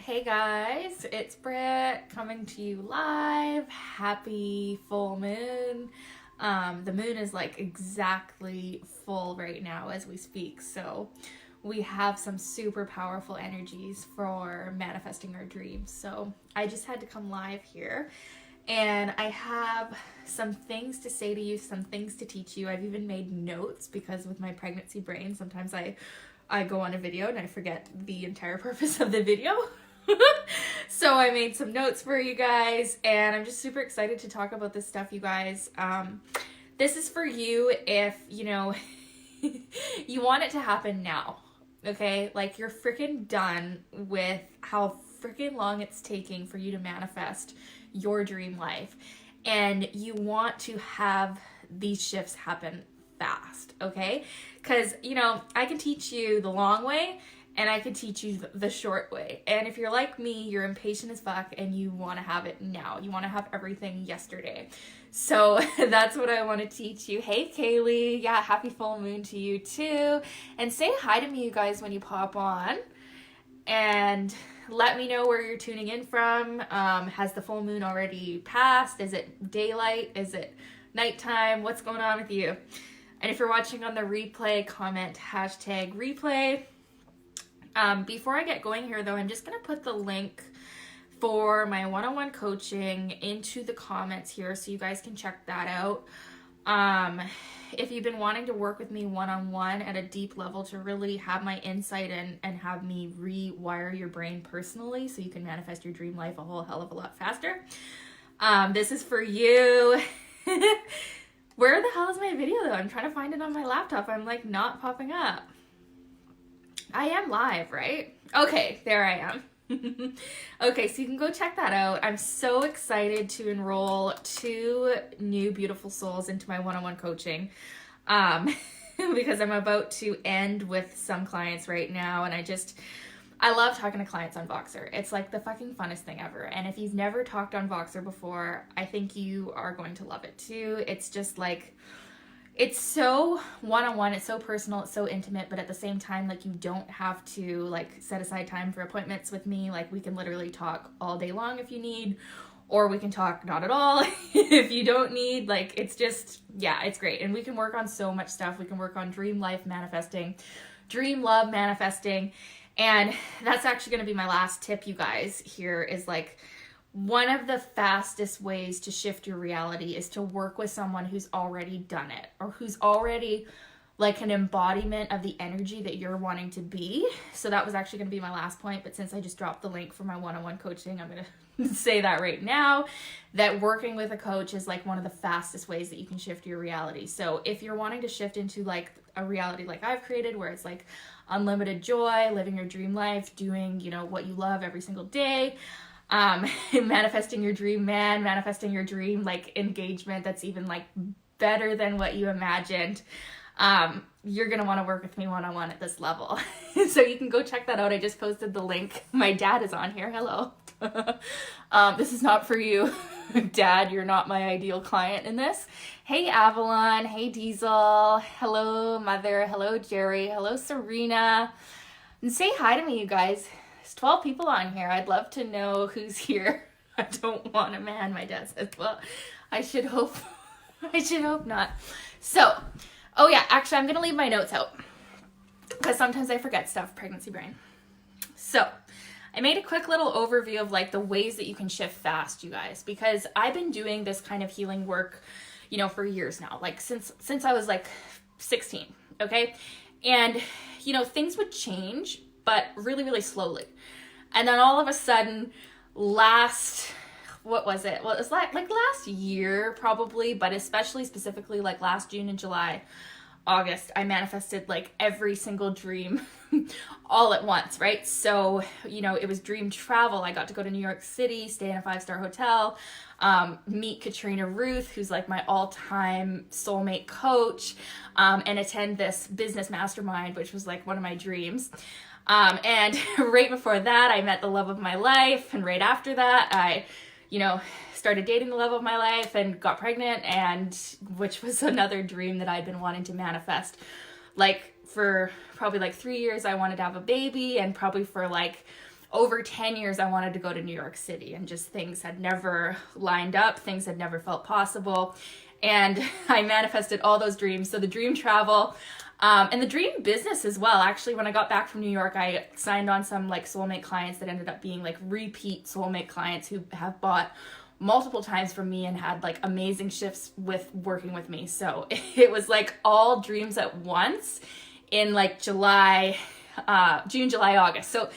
Hey guys, it's Britt coming to you live. Happy full moon. The moon is like exactly full right now as we speak, so we have some super powerful energies for manifesting our dreams. So I just had to come live here and I have some things to say to you, some things to teach you. I've even made notes because with my pregnancy brain, sometimes I go on a video and I forget the entire purpose of the video. So I made some notes for you guys and I'm just super excited to talk about this stuff, you guys. This is for you if, you want it to happen now, okay? Like you're freaking done with how freaking long it's taking for you to manifest your dream life. And you want to have these shifts happen fast, okay? Because, I can teach you the long way and I can teach you the short way. And if you're like me, you're impatient as fuck and you want to have it now. You want to have everything yesterday. So that's what I want to teach you. Hey, Kaylee. Yeah, happy full moon to you too. And say hi to me, you guys, when you pop on. And let me know where you're tuning in from. Has the full moon already passed? Is it daylight? Is it nighttime? What's going on with you? And if you're watching on the replay, comment #replay. Before I get going here, though, I'm just going to put the link for my one-on-one coaching into the comments here so you guys can check that out. If you've been wanting to work with me one-on-one at a deep level to really have my insight and have me rewire your brain personally so you can manifest your dream life a whole hell of a lot faster, this is for you. Where the hell is my video, though? I'm trying to find it on my laptop. I'm like not popping up. I am live, right? Okay, there I am. Okay, so you can go check that out. I'm so excited to enroll 2 new beautiful souls into my one-on-one coaching because I'm about to end with some clients right now, and I love talking to clients on Voxer. It's like the fucking funnest thing ever. And if you've never talked on Voxer before, I think you are going to love it too. It's just like, it's so one-on-one, it's so personal, it's so intimate, but at the same time, like you don't have to like set aside time for appointments with me. Like we can literally talk all day long if you need, or we can talk not at all if you don't need. Like it's just, yeah, it's great. And we can work on so much stuff. We can work on dream life manifesting, dream love manifesting. And that's actually going to be my last tip, you guys, here is like, one of the fastest ways to shift your reality is to work with someone who's already done it or who's already like an embodiment of the energy that you're wanting to be. So that was actually going to be my last point, but since I just dropped the link for my one-on-one coaching, I'm going to say that right now, that working with a coach is like one of the fastest ways that you can shift your reality. So if you're wanting to shift into like a reality like I've created where it's like unlimited joy, living your dream life, doing, what you love every single day, manifesting your dream man, manifesting your dream like engagement that's even like better than what you imagined, you're gonna want to work with me one-on-one at this level. So you can go check that out. I just posted the link. My dad is on here. Hello. This is not for you, Dad. You're not my ideal client in this. Hey, Avalon. Hey, Diesel. Hello, Mother. Hello, Jerry. Hello, Serena. And say hi to me, you guys. There's 12 people on here. I'd love to know who's here. I don't want a man, my dad says. Well, I should hope not. So, oh yeah, actually I'm going to leave my notes out because sometimes I forget stuff, pregnancy brain. So, I made a quick little overview of like the ways that you can shift fast, you guys, because I've been doing this kind of healing work, for years now, like since I was like 16, okay? And, things would change, but really, really slowly. And then all of a sudden, what was it? Well, it was like last year probably, but especially specifically like last June and July, August, I manifested like every single dream all at once, right? So, it was dream travel. I got to go to New York City, stay in a 5-star hotel, meet Katrina Ruth, who's like my all-time soulmate coach, and attend this business mastermind, which was like one of my dreams. And right before that, I met the love of my life. And right after that, I, started dating the love of my life and got pregnant, and which was another dream that I'd been wanting to manifest. Like for probably like 3 years, I wanted to have a baby, and probably for like over 10 years, I wanted to go to New York City, and just things had never lined up. Things had never felt possible. And I manifested all those dreams. So the dream travel, and the dream business as well. Actually, when I got back from New York, I signed on some like soulmate clients that ended up being like repeat soulmate clients who have bought multiple times from me and had like amazing shifts with working with me. So it was like all dreams at once in like June, July, August. So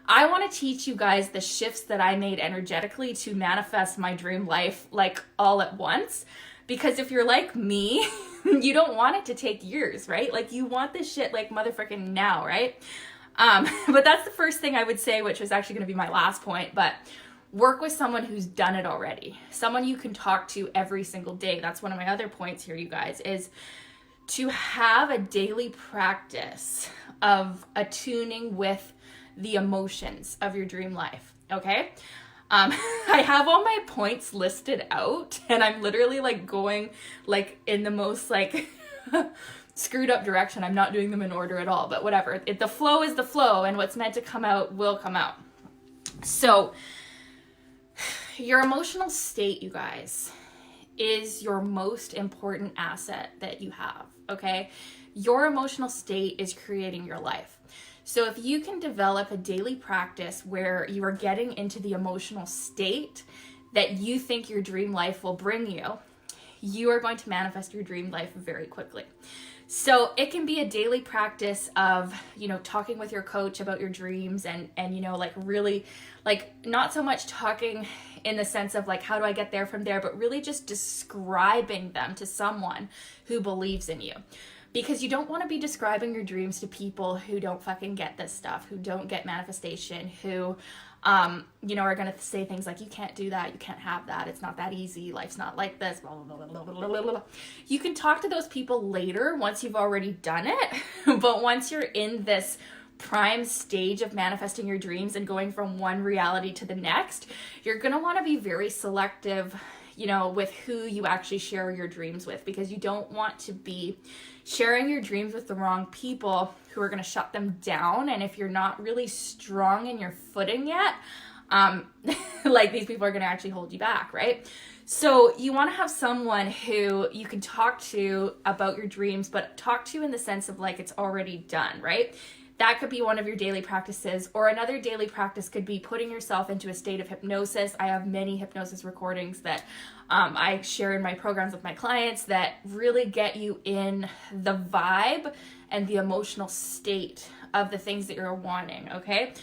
I want to teach you guys the shifts that I made energetically to manifest my dream life like all at once. Because if you're like me, you don't want it to take years, right? Like you want this shit like motherfucking now, right? But that's the first thing I would say, which was actually going to be my last point. But work with someone who's done it already. Someone you can talk to every single day. That's one of my other points here, you guys, is to have a daily practice of attuning with the emotions of your dream life, okay? I have all my points listed out, and I'm literally like going like in the most like screwed up direction. I'm not doing them in order at all, but whatever. The flow is the flow, and what's meant to come out will come out. So your emotional state, you guys, is your most important asset that you have, okay? Your emotional state is creating your life. So if you can develop a daily practice where you are getting into the emotional state that you think your dream life will bring you, you are going to manifest your dream life very quickly. So it can be a daily practice of, you know, talking with your coach about your dreams and you know, like really, like not so much talking in the sense of like, how do I get there from there, but really just describing them to someone who believes in you. Because you don't want to be describing your dreams to people who don't fucking get this stuff, who don't get manifestation, who, you know, are going to say things like, you can't do that, you can't have that, it's not that easy, life's not like this, blah, blah, blah, blah, blah, blah, blah. You can talk to those people later once you've already done it, but once you're in this prime stage of manifesting your dreams and going from one reality to the next, you're going to want to be very selective, you know, with who you actually share your dreams with, because you don't want to be sharing your dreams with the wrong people who are going to shut them down. And if you're not really strong in your footing yet, like these people are going to actually hold you back, right? So you want to have someone who you can talk to about your dreams, but talk to in the sense of like it's already done, right? That could be one of your daily practices, or another daily practice could be putting yourself into a state of hypnosis. I have many hypnosis recordings that I share in my programs with my clients that really get you in the vibe and the emotional state of the things that you're wanting, okay?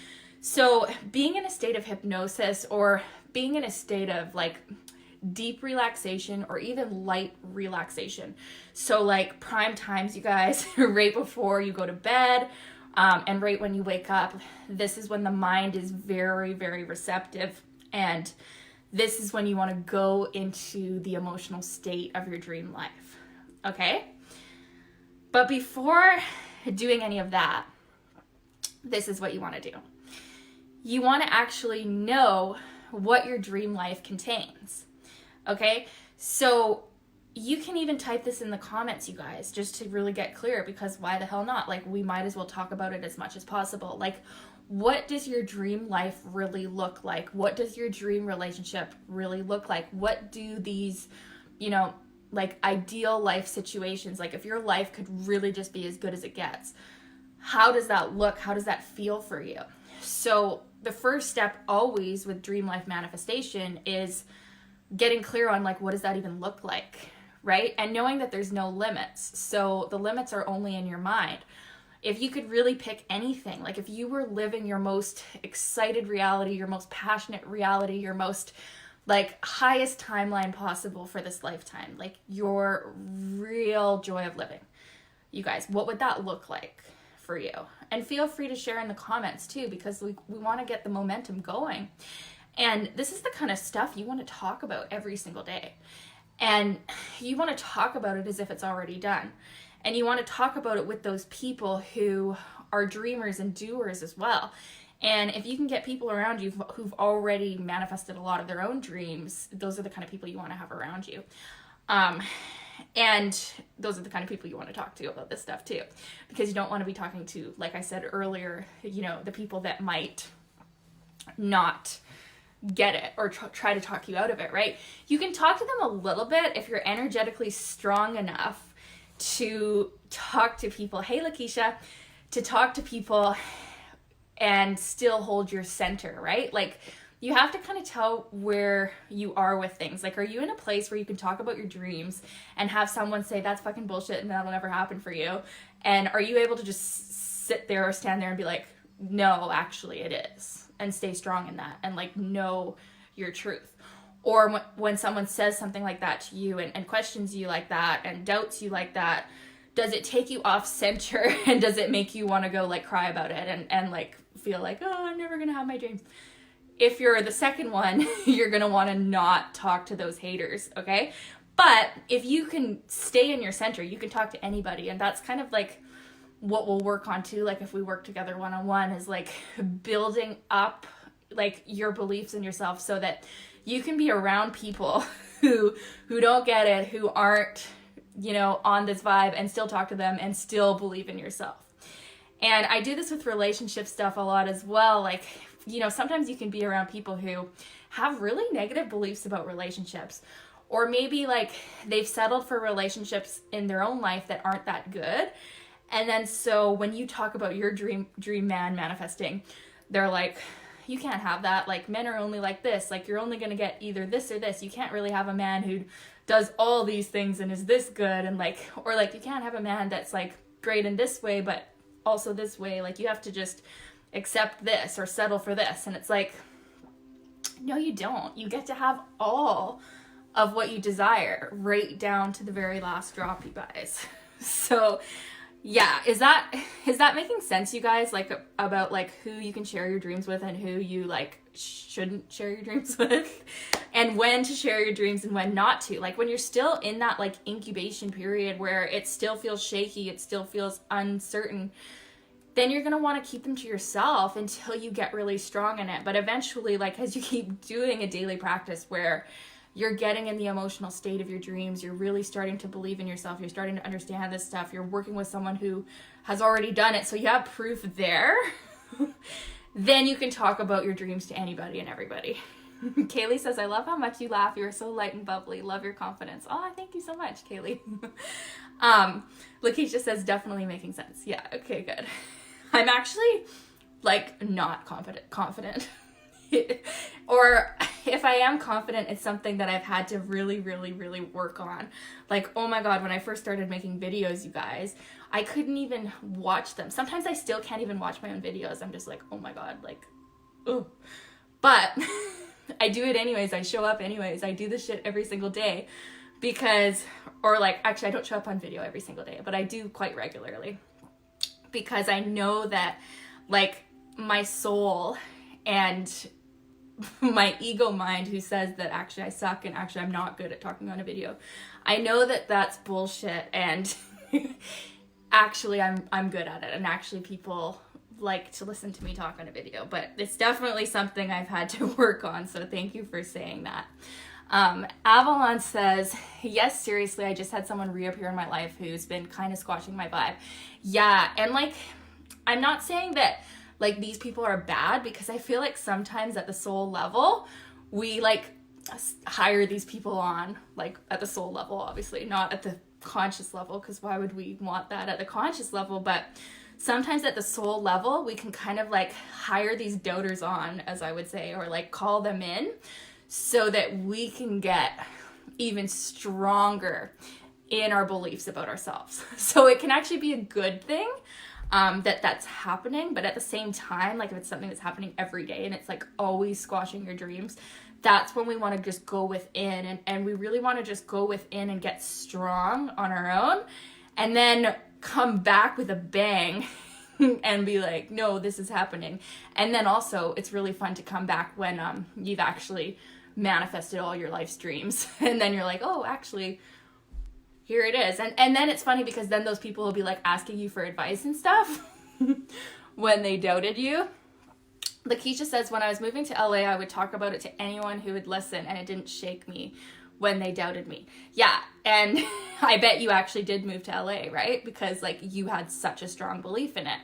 So being in a state of hypnosis or being in a state of like deep relaxation or even light relaxation. So like prime times, you guys, right before you go to bed, and right when you wake up, this is when the mind is very, very receptive. And this is when you want to go into the emotional state of your dream life. Okay? But before doing any of that, this is what you want to do. You want to actually know what your dream life contains. Okay? So you can even type this in the comments, you guys, just to really get clear, because why the hell not? Like, we might as well talk about it as much as possible. Like, what does your dream life really look like? What does your dream relationship really look like? What do these, you know, like ideal life situations, like if your life could really just be as good as it gets, how does that look? How does that feel for you? So the first step always with dream life manifestation is getting clear on like, what does that even look like? Right? And knowing that there's no limits. So the limits are only in your mind. If you could really pick anything, like if you were living your most excited reality, your most passionate reality, your most like highest timeline possible for this lifetime, like your real joy of living, you guys, what would that look like for you? And feel free to share in the comments too, because we want to get the momentum going. And this is the kind of stuff you want to talk about every single day. And you want to talk about it as if it's already done. And you want to talk about it with those people who are dreamers and doers as well. And if you can get people around you who've already manifested a lot of their own dreams, those are the kind of people you want to have around you. And those are the kind of people you want to talk to about this stuff too. Because you don't want to be talking to, like I said earlier, you know, the people that might not get it or try to talk you out of it, right? You can talk to them a little bit if you're energetically strong enough to talk to people. Hey, Lakeisha, to talk to people and still hold your center, right? Like, you have to kind of tell where you are with things. Like, are you in a place where you can talk about your dreams and have someone say, that's fucking bullshit and that'll never happen for you? And are you able to just sit there or stand there and be like, no, actually it is, and stay strong in that and like know your truth? Or when someone says something like that to you and questions you like that and doubts you like that, does it take you off center and does it make you want to go like cry about it and like feel like, oh, I'm never gonna have my dreams? If you're the second one, you're gonna want to not talk to those haters, okay? But if you can stay in your center, you can talk to anybody, and that's kind of like what we'll work on too. Like, if we work together one-on-one, is like building up like your beliefs in yourself so that you can be around people who don't get it, who aren't, you know, on this vibe, and still talk to them and still believe in yourself. And I do this with relationship stuff a lot as well. Like, you know, sometimes you can be around people who have really negative beliefs about relationships, or maybe like they've settled for relationships in their own life that aren't that good. And then so when you talk about your dream man manifesting, they're like, you can't have that. Like, men are only like this. Like, you're only going to get either this or this. You can't really have a man who does all these things and is this good. And like, or like, you can't have a man that's like great in this way, but also this way. Like, you have to just accept this or settle for this. And it's like, no, you don't. You get to have all of what you desire, right down to the very last drop, you guys. So yeah, is that making sense, you guys? Like, about like who you can share your dreams with and who you like shouldn't share your dreams with, and when to share your dreams and when not to. Like, when you're still in that like incubation period where it still feels shaky, it still feels uncertain, then you're going to want to keep them to yourself until you get really strong in it. But eventually, like, as you keep doing a daily practice where you're getting in the emotional state of your dreams, you're really starting to believe in yourself, you're starting to understand this stuff, you're working with someone who has already done it, so you have proof there, then you can talk about your dreams to anybody and everybody. Kaylee says, I love how much you laugh. You are so light and bubbly. Love your confidence. Oh, thank you so much, Kaylee. Lakeisha says, definitely making sense. Yeah, okay, good. I'm actually, like, not confident. Or if I am confident, it's something that I've had to really, really, really work on. Like, oh my God, when I first started making videos, you guys, I couldn't even watch them. Sometimes I still can't even watch my own videos. I'm just like, oh my God, like, ugh. But I do it anyways. I show up anyways. I do this shit every single day because, or like, actually I don't show up on video every single day, but I do quite regularly because I know that like my soul and my ego mind who says that actually I suck and actually I'm not good at talking on a video, I know that that's bullshit, and actually I'm good at it, and actually people like to listen to me talk on a video. But it's definitely something I've had to work on, so thank you for saying that. Avalon says, yes, seriously, I just had someone reappear in my life who's been kind of squashing my vibe. Yeah, and like, I'm not saying that like these people are bad, because I feel like sometimes at the soul level, we like hire these people on, like at the soul level, obviously, not at the conscious level, because why would we want that at the conscious level? But sometimes at the soul level, we can kind of like hire these doubters on, as I would say, or like call them in so that we can get even stronger in our beliefs about ourselves. So it can actually be a good thing that's happening, but at the same time, like if it's something that's happening every day and it's like always squashing your dreams, that's when we want to just go within, and we really want to just go within and get strong on our own, and then come back with a bang and be like, no, this is happening. And then also it's really fun to come back when you've actually manifested all your life's dreams, and then you're like, oh, actually here it is. And then it's funny because then those people will be like asking you for advice and stuff when they doubted you. Lakeisha says, when I was moving to LA, I would talk about it to anyone who would listen, and it didn't shake me when they doubted me. Yeah, and I bet you actually did move to LA, right? Because like you had such a strong belief in it.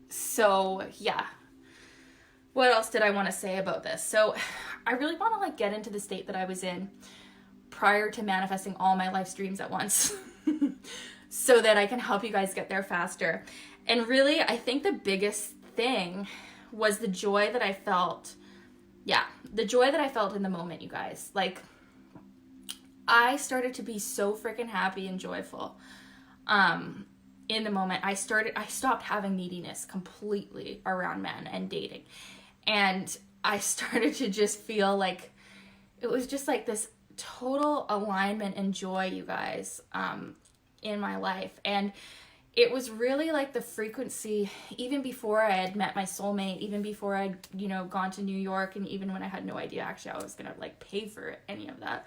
So yeah, what else did I want to say about this? So I really want to like get into the state that I was in prior to manifesting all my life streams at once so that I can help you guys get there faster. And really, I think the biggest thing was the joy that I felt. Yeah, the joy that I felt in the moment, you guys. Like, I started to be so freaking happy and joyful in the moment. I stopped having neediness completely around men and dating. And I started to just feel like it was just like this total alignment and joy, you guys, in my life. And it was really like the frequency, even before I had met my soulmate, even before I'd, gone to New York, and even when I had no idea actually I was gonna like pay for any of that.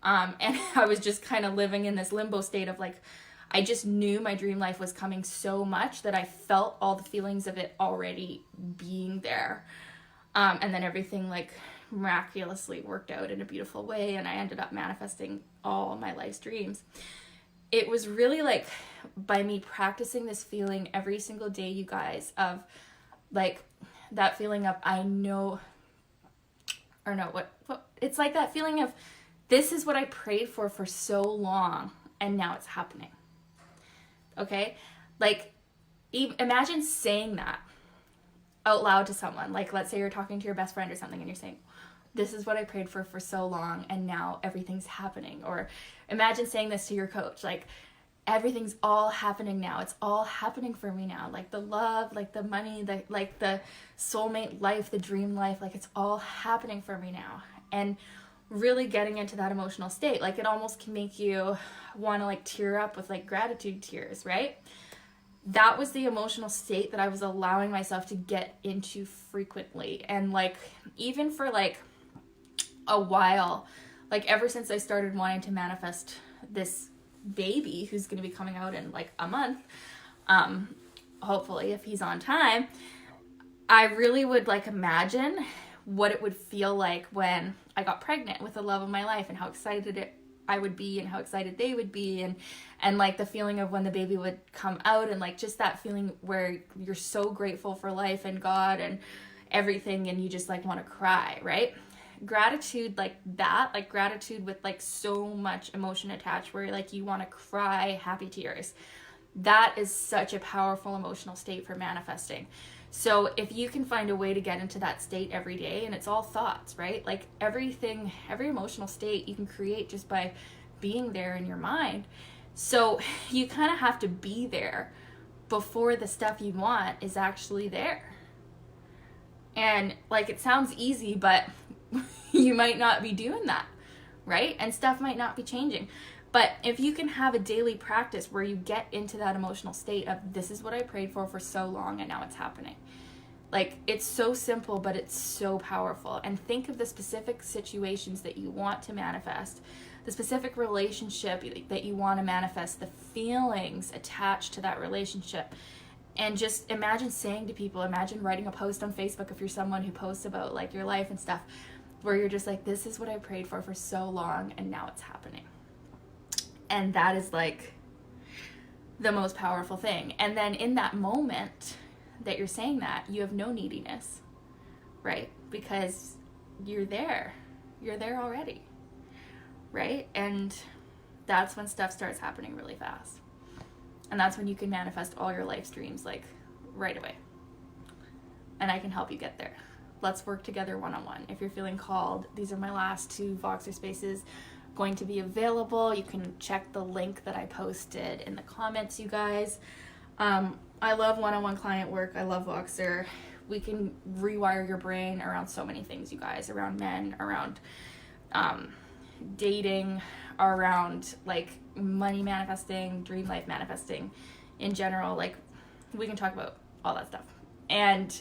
And I was just kind of living in this limbo state of like, I just knew my dream life was coming so much that I felt all the feelings of it already being there. And then everything like miraculously worked out in a beautiful way, and I ended up manifesting all my life's dreams. It was really like by me practicing this feeling every single day, you guys, of like that feeling of I know, or no, what it's like that feeling of this is what I prayed for so long, and now it's happening. Okay? Like, imagine saying that out loud to someone. Like, let's say you're talking to your best friend or something, and you're saying, this is what I prayed for so long, and now everything's happening. Or imagine saying this to your coach, like, everything's all happening now. It's all happening for me now. Like the love, like the money, like the soulmate life, the dream life, like it's all happening for me now. And really getting into that emotional state, like it almost can make you want to like tear up with like gratitude tears, right? That was the emotional state that I was allowing myself to get into frequently. And like, even for like a while, like ever since I started wanting to manifest this baby who's going to be coming out in like a month, hopefully if he's on time, I really would like imagine what it would feel like when I got pregnant with the love of my life, and how excited I would be, and how excited they would be, and like the feeling of when the baby would come out, and like just that feeling where you're so grateful for life and God and everything, and you just like want to cry, right? Gratitude like that, like gratitude with like so much emotion attached where like you want to cry happy tears. That is such a powerful emotional state for manifesting. So if you can find a way to get into that state every day, and it's all thoughts, right? Like everything, every emotional state you can create just by being there in your mind. So you kind of have to be there before the stuff you want is actually there. And like, it sounds easy, but you might not be doing that, right? And stuff might not be changing. But if you can have a daily practice where you get into that emotional state of this is what I prayed for so long, and now it's happening. Like, it's so simple, but it's so powerful. And think of the specific situations that you want to manifest, the specific relationship that you want to manifest, the feelings attached to that relationship. And just imagine saying to people, imagine writing a post on Facebook if you're someone who posts about like your life and stuff, where you're just like, this is what I prayed for so long, and now it's happening. And that is like the most powerful thing. And then in that moment that you're saying that, you have no neediness, right? Because you're there already, right? And that's when stuff starts happening really fast. And that's when you can manifest all your life streams like right away. And I can help you get there. Let's work together one-on-one. If you're feeling called, these are my last 2 Voxer spaces going to be available. You can check the link that I posted in the comments, you guys. I love one-on-one client work. I love Voxer. We can rewire your brain around so many things, you guys, around men, around dating, around like money manifesting, dream life manifesting in general. Like, we can talk about all that stuff. And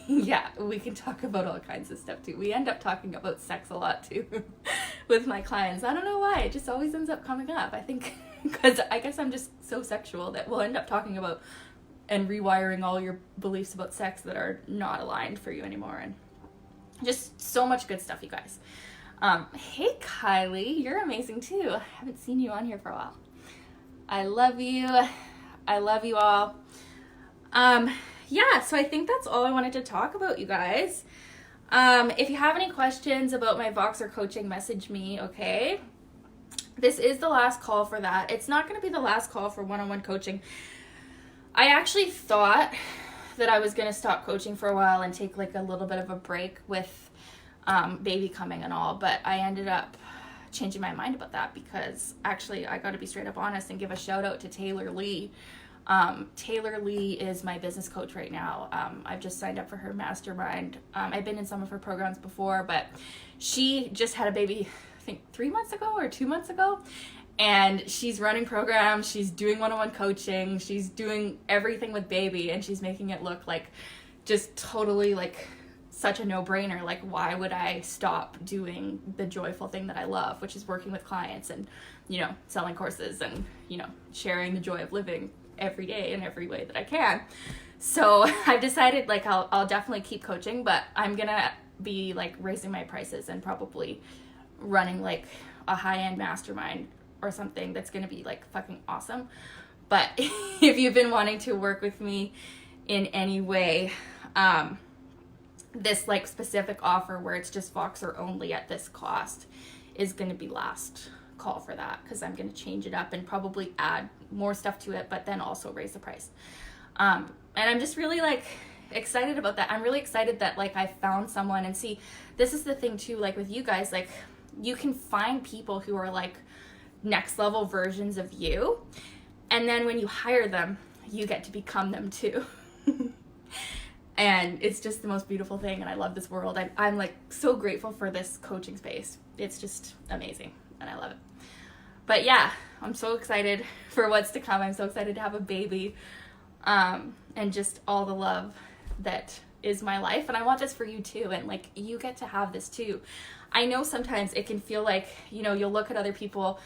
yeah, we can talk about all kinds of stuff too. We end up talking about sex a lot too with my clients. I don't know why, it just always ends up coming up. I think because I guess I'm just so sexual that we'll end up talking about and rewiring all your beliefs about sex that are not aligned for you anymore. And just so much good stuff, you guys. Hey Kylie, you're amazing too. I haven't seen you on here for a while. I love you. I love you all. yeah, so I think that's all I wanted to talk about, you guys. If you have any questions about my Voxer coaching, message me, okay? This is the last call for that. It's not going to be the last call for one-on-one coaching. I actually thought that I was going to stop coaching for a while and take like a little bit of a break with baby coming and all, but I ended up changing my mind about that because actually I got to be straight up honest and give a shout out to Taylor Lee. Taylor Lee is my business coach right now. I've just signed up for her mastermind. I've been in some of her programs before, but she just had a baby, I think 3 months ago or 2 months ago. And she's running programs, she's doing one-on-one coaching, she's doing everything with baby, and she's making it look like just totally like such a no-brainer. Like, why would I stop doing the joyful thing that I love, which is working with clients and, you know, selling courses and, you know, sharing the joy of living every day in every way that I can. So I've decided like I'll definitely keep coaching, but I'm gonna be like raising my prices and probably running like a high-end mastermind or something that's gonna be like fucking awesome. But if you've been wanting to work with me in any way, this like specific offer where it's just Voxer only at this cost is gonna be last call for that, because I'm gonna change it up and probably add more stuff to it, but then also raise the price. And I'm just really like excited about that. I'm really excited that like I found someone. And see, this is the thing too, like with you guys, like you can find people who are like next level versions of you, and then when you hire them, you get to become them too. And it's just the most beautiful thing, and I love this world. I'm like so grateful for this coaching space. It's just amazing, and I love it. But yeah, I'm so excited for what's to come. I'm so excited to have a baby, and just all the love that is my life. And I want this for you too, and like you get to have this too. I know sometimes it can feel like, you know, you'll look at other people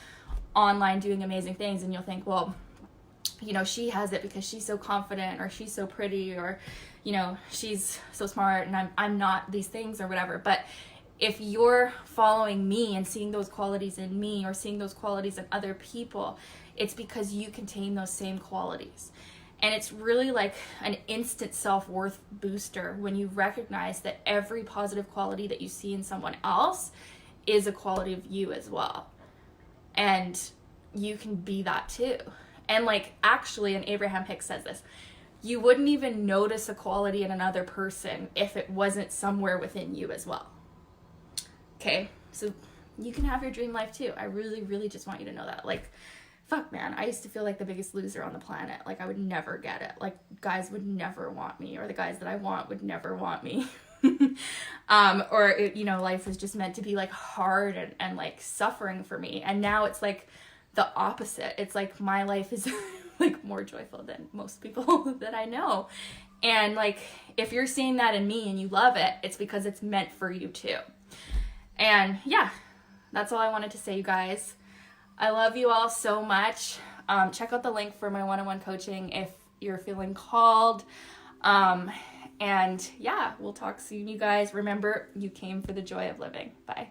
online doing amazing things and you'll think, well, you know, she has it because she's so confident, or she's so pretty, or, you know, she's so smart and I'm not these things or whatever. But if you're following me and seeing those qualities in me or seeing those qualities in other people, it's because you contain those same qualities. And it's really like an instant self-worth booster when you recognize that every positive quality that you see in someone else is a quality of you as well. And you can be that too. And like actually, and Abraham Hicks says this, you wouldn't even notice a quality in another person if it wasn't somewhere within you as well. Okay, so you can have your dream life too. I really, really just want you to know that. Like, fuck, man, I used to feel like the biggest loser on the planet. Like, I would never get it. Like, guys would never want me, or the guys that I want would never want me. Or, you know, life was just meant to be like hard and like suffering for me. And now it's like the opposite. It's like my life is like more joyful than most people that I know. And like, if you're seeing that in me and you love it, it's because it's meant for you too. And yeah, that's all I wanted to say, you guys. I love you all so much. Check out the link for my one-on-one coaching if you're feeling called. And yeah, we'll talk soon, you guys. Remember, you came for the joy of living. Bye.